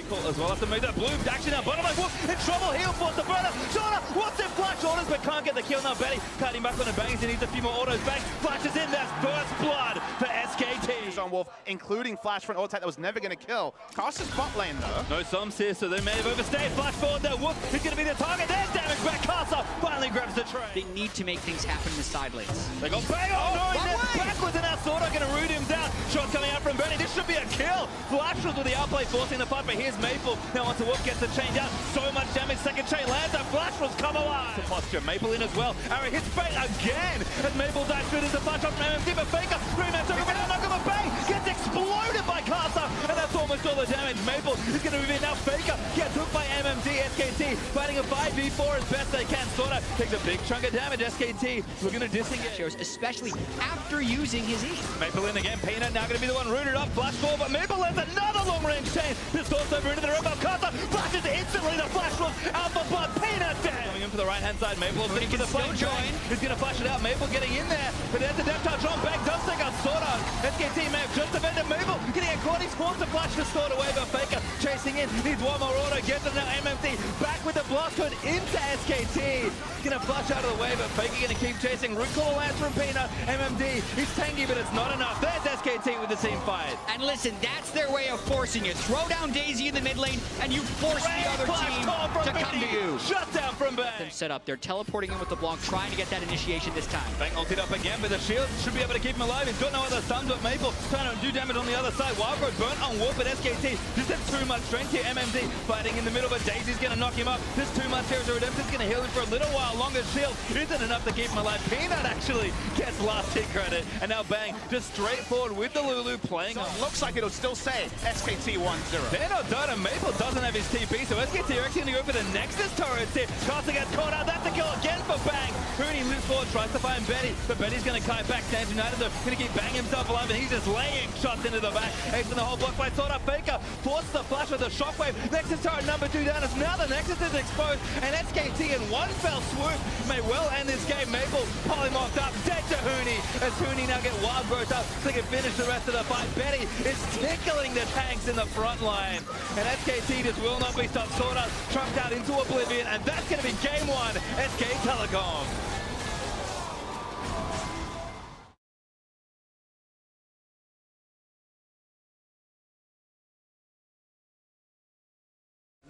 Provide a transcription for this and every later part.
Recall as well after move that Bloom actually now bottom line. Whoop, in trouble, he'll force the burner. Shorter, what's in flash orders but can't get the kill now. Betty cutting back on the bangs, he needs a few more autos back. Flashes in, that's first blood for SKT. On Wolf, including flash for an auto attack that was never going to kill. Caster's bot lane though. No sums here, so they may have overstayed. Flash forward there, Whoop is going to be the target. There's damage back, Caster finally grabs the trade. They need to make things happen in the side lanes. They got bang, oh no, he's backwards and that Sorta going to root him down. Shot coming out from Benny, this should be a kill. Flash was with the outplay forcing the fight, but here's Maple. Now once the Whoop gets the chain down, so much damage, second chain lands, and Flash was come alive. The posture, Maple in as well. Arrow hits Fate again, as Maple dives through the flash off from MMD, but Faker, 3-man circle, but knock him a bang, gets exploded by Caster, and that's almost all the damage. Maple is going to move in now. Faker gets hooked by MMD. SKT fighting a 5v4 as best they can. Sorta takes a big chunk of damage. SKT looking to disengage, especially after using his E. Maple in again. Peanut now going to be the one rooted up. Flash forward, but Maple lands another long-range chain. This goes over into the rim of Caster. Flashes instantly. The flash was out for blood. Peanut down. Coming in for the right-hand side. Maple looking for the flame join. He's going to flash it out. Maple getting in there, but there's the depth touch on. Bang does take out Sorta. SKT may have just defended Maple. Getting a quad. He's forced to flash the Sword away, but Faker chasing in. Needs one more auto. Gets it now. MMD back with the blast code into SKT. Gonna flash out of the way, but Faker gonna keep chasing. Recall lands from Peanut. MMD. He's tanky, but it's not enough. There's SKT with the team fight. And listen, that's their way of forcing it. Throw down Daisy in the mid lane, and you force the other team to come to you. Shut down from Bang. Set up. They're teleporting in with the block, trying to get that initiation this time. Bang ulted up again, but the shield should be able to keep him alive. He's got no other stuns, but Maple trying to do damage on the other side. Wildroad burnt on Wolf, but SKT just has too much strength here. MMD fighting in the middle, but Daisy's gonna knock him up. There's too much here. Redemption's gonna heal him for a little while longer. Shield isn't enough to keep him alive. Peanut actually gets last hit credit, and now Bang just straightforward with the Lulu playing on. Looks like it'll still say SKT 1-0. They're not done, and Maple doesn't have his TP, so SKT are actually gonna go for the Nexus turret here. Caster gets caught out. That's a kill again for Bang. Hooney lives forward, tries to find Betty, but Betty's gonna kite back. Stands United though, gonna keep Bang himself alive, and he's just laying shots into the back. Ace in the whole block by Sorta. Faker forces the flash with the shockwave. Nexus turret number 2 down as now the Nexus is exposed, and SKT in one fell swoop may well end this game. Maple polymocked up, dead to Hooney, as Hooney now get wild growth up so they can finish the rest of the fight. Betty is tickling the tanks in the front line, and SKT just will not be stopped. Sorta trucked out into oblivion, and that's going to be game 1, SK Telecom.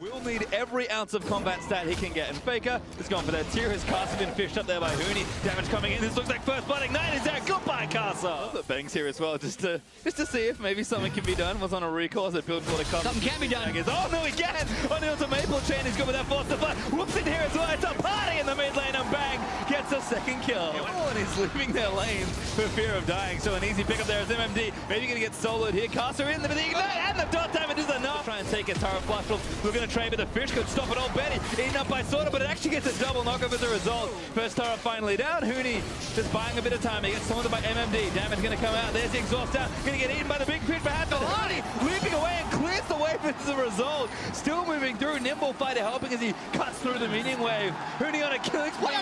Will need every ounce of combat stat he can get, and Faker has gone for that tier. His Caster been fished up there by Hooney. Damage coming in. This looks like first blood. Ignite is there. Goodbye, Caster. Bang's here as well, just to see if maybe something can be done. Was on a recall as a build for the Caster. Something can be done. Oh no, he can! On the ultimate Maple chain. He's good with that force to fly. Whoops in here as well. It's a party in the mid lane, and Bang gets a second kill. Oh, and he's leaving their lanes for fear of dying. So an easy pickup there is MMD. Maybe gonna get soloed here. Caster in the ignite, and the dot damage is enough. Try and take a Tara flash. We're gonna trade, but the fish could stop it all. Betty eaten up by Sorta, but it actually gets a double knockoff as a result. First Tara finally down. Hooney just buying a bit of time. He gets taunted by MMD. Damage gonna come out. There's the exhaust out. Gonna get eaten by the big fish, perhaps. But Hooney leaping away and clears the wave as a result. Still moving through. Nimble fighter helping as he cuts through the minion wave. Hooney on a killing spree.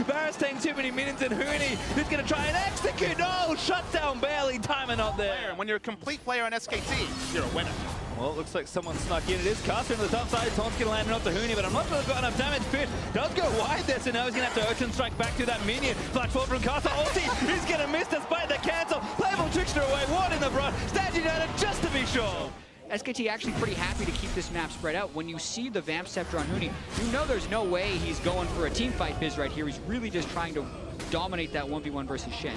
Varus taking too many minions, and Hooney is gonna try and execute. No, shut down barely. Timer not there. And when you're a complete player on SKT, you're a winner. Well, it looks like someone snuck in. It is Caster into the top side. Taunt's going to land off the Hooney, but I'm not sure they've got enough damage. Fish does go wide there, so now he's going to have to Urchin strike back to that minion. Flash forward from Caster. Ulti, he's going to miss despite the cancel. Playable trickster away. Ward in the front. Stand United just to be sure. SKT actually pretty happy to keep this map spread out. When you see the Vamp Scepter on Hooney, you know there's no way he's going for a team fight biz right here. He's really just trying to dominate that 1v1 versus Shen.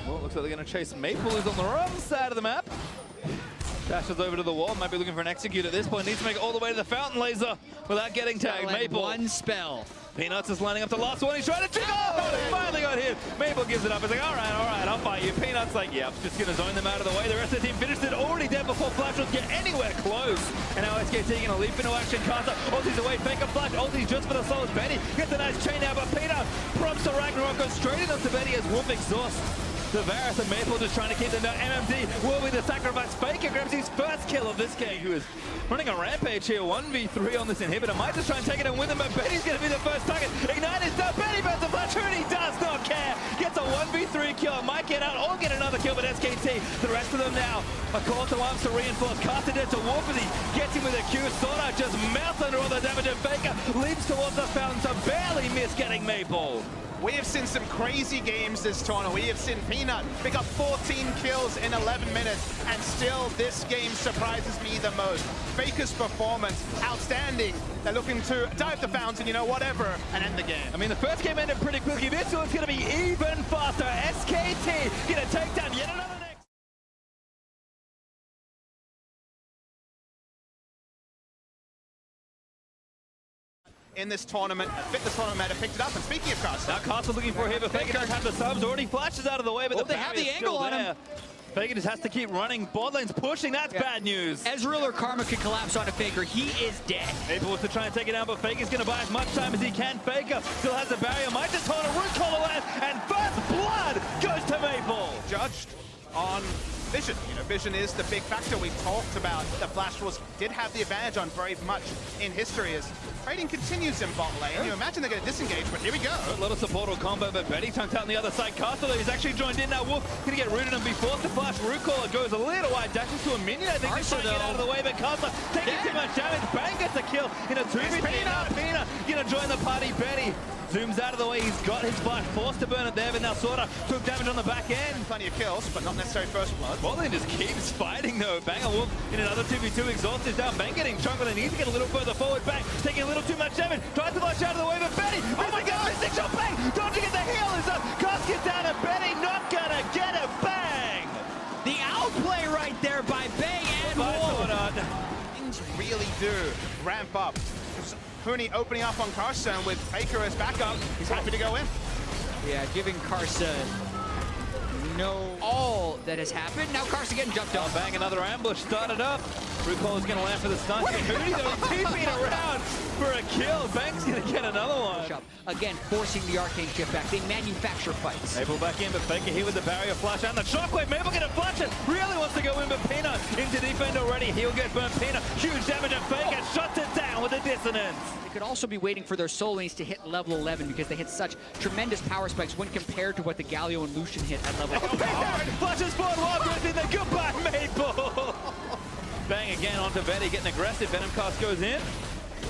Well, it looks like they're going to chase Maple, who's on the wrong side of the map. Dashes over to the wall, might be looking for an execute at this point. Needs to make it all the way to the fountain laser without getting tagged. Maple. One spell. Peanuts is lining up the last one. He's trying to trigger. Oh, he finally got hit. Maple gives it up. He's like, all right, I'll fight you. Peanuts like, yeah, just going to zone them out of the way. The rest of the team finished it already dead before Flash would get anywhere close. And now SKT going to leap into action. Caster, ulti's away, Faker Flash, ulti's just for the souls. Betty gets a nice chain now, but Peanut prompts the Ragnarok, goes straight into Betty as Wolf exhausts the Varus, and Maple just trying to keep them down. MMD will be the sacrifice. Faker grabs his first kill of this game, who is running a rampage here. 1v3 on this inhibitor. Might just try and take it and win them, but Betty's going to be the first target. Ignite is down. Betty burns the flash. Hooney does not care. Gets a 1v3 kill. Might get out or get another another kill, but SKT, the rest of them now are called to arms to reinforce. Casted it to Wolf, and he gets him with a Q. Sona just melts under all the damage, and Faker leaps towards the fountain to barely miss getting Maple. We have seen some crazy games this tournament. We have seen Peanut pick up 14 kills in 11 minutes, and still this game surprises me the most. Faker's performance, outstanding. They're looking to dive the fountain, you know, whatever, and end the game. I mean, the first game ended pretty quickly. This one's going to be even faster. SKT going to take down yet another. In this tournament, fitness tournament, picked it up. And speaking of Castle, now Castle looking for a hit, but Faker doesn't have the subs. Already flashes out of the way, but they have the angle on him. Faker just has to keep running. Bot lane's pushing. That's bad news. Ezreal or Karma can collapse onto Faker. He is dead. Maple wants to try and take it down, but Faker's going to buy as much time as he can. Faker still has a barrier. Might just hold a root collar land, and first blood goes to Maple. Judged on Vision. You know, Vision is the big factor we talked about. The Flash Wolves did have the advantage on very much in history as trading continues in bot lane. You imagine they're going to disengage, but here we go. A little support or combo, but Betty tunked out on the other side. Castle, he's actually joined in now. Wolf going to get rooted and be forced to flash. Root caller goes a little wide, dashes to a minion. I think he's trying to get out of the way, but Castle taking too much damage. Bang gets a kill in a 2v3. Now Pina going to join the party. Betty zooms out of the way. He's got his flash, forced to burn it there, but now sorta took damage on the back end. Plenty of kills, but not necessarily first blood. Botlane just keeps fighting though. Bang and Wolf in another 2v2. Exhaust is down. Bang getting chunked, but they need to get a little further forward. Bang taking a little too much damage. Tries to flash out of the way, but Betty, oh my god, missing shot. Bang, dodging at the heel is up. Cost gets down, and Betty not gonna get it. Bang! The outplay right there by Bang and Wolf. Things really do ramp up. Hooney opening up on Carson with Faker as backup. He's happy to go in. Yeah, giving Carson all that has happened. Now Carson getting jumped on. Bang, another ambush started up. Rucol is going to land for the stun. Hooney though, TP'd around for a kill. Bang's going to get another one. Again, forcing the arcane shift back. They manufacture fights. Maple back in, but Faker here with the barrier flash and the shockwave. Maple going to flash it. Really wants to go in, but Pina into defend already. He'll get burnt. Pina, huge damage, and Faker shuts it down with a dissonance. They could also be waiting for their soul lanes to hit level 11 because they hit such tremendous power spikes when compared to what the Galio and Lucian hit at level 11. Flashes forward, Wild Growth in there. Goodbye, Maple. Bang again onto Betty, getting aggressive. Venom cast goes in.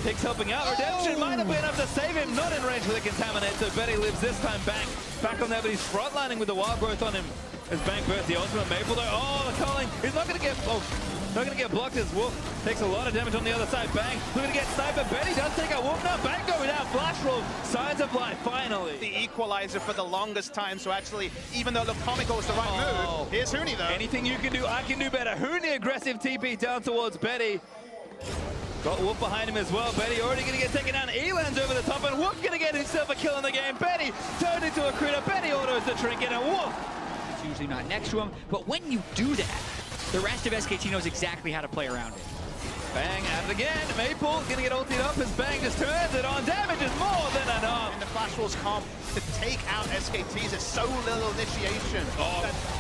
Hicks helping out. Redemption might have been able to save him. Not in range for the Contaminate, so Betty lives this time. Bang back on there, but he's frontlining with the Wild Growth on him as Bang bursts the ultimate. Maple though, oh, the culling. He's not going to get, not going to get blocked as Wolf takes a lot of damage on the other side. Bang, looking to get sniped, but Betty does take out Wolf. Now Bang going down, flash roll, signs of life, finally. The equalizer for the longest time, so actually, even though it looked comical, it's the right move. Here's Hooney though. Anything you can do, I can do better. Hooney aggressive TP down towards Betty. Got Wolf behind him as well. Betty already going to get taken down. Elan's over the top, and Wolf going to get himself a kill in the game. Betty turned into a critter. Betty autos the trinket, and Wolf. It's usually not next to him, but when you do that, the rest of SKT knows exactly how to play around it. Bang at it again. Maple going to get ultied up as Bang just turns it on. Damage is more than enough. And the Flash Wolves comp to take out SKTs is so little initiation.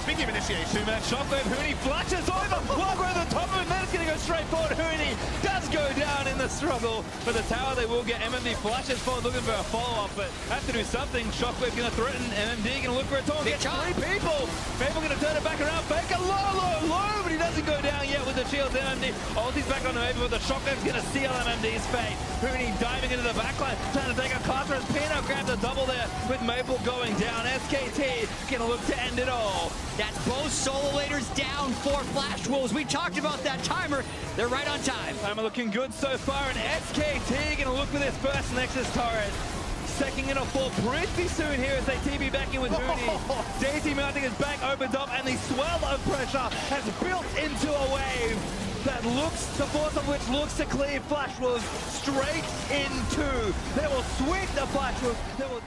Speaking of initiation. Two-man shockwave. Hooney flashes over. Wild Growth on top of him. Then it's going to go straight forward. Hooney does go down in the struggle. For the tower, they will get MMD flashes forward, looking for a follow-up, but have to do something. Shockwave going to threaten. MMD going to look for a taunt. Gets three people. Maple going to turn it back around. Faker low, but he doesn't go down yet with the shields. MMD ulti's back on the Maple, but the shockwave's going to seal MMD's fate. Hooney diving into the backline, trying to take a Carter as Pino grabs a double there with Maple going down. SKT going to look to end it all. That's both solo laners down for Flash Wolves. We talked about that timer. They're right on time. Timer looking good so far, and SKT going to look for this first Nexus turret. Second in a fall pretty soon here as they TB back in with Hooney. Daisy mounting his back opens up, and the swell of pressure has built into a wave that looks, the force of which looks to cleave Flash Wolves straight into. They will sweep the Flash Wolves. They will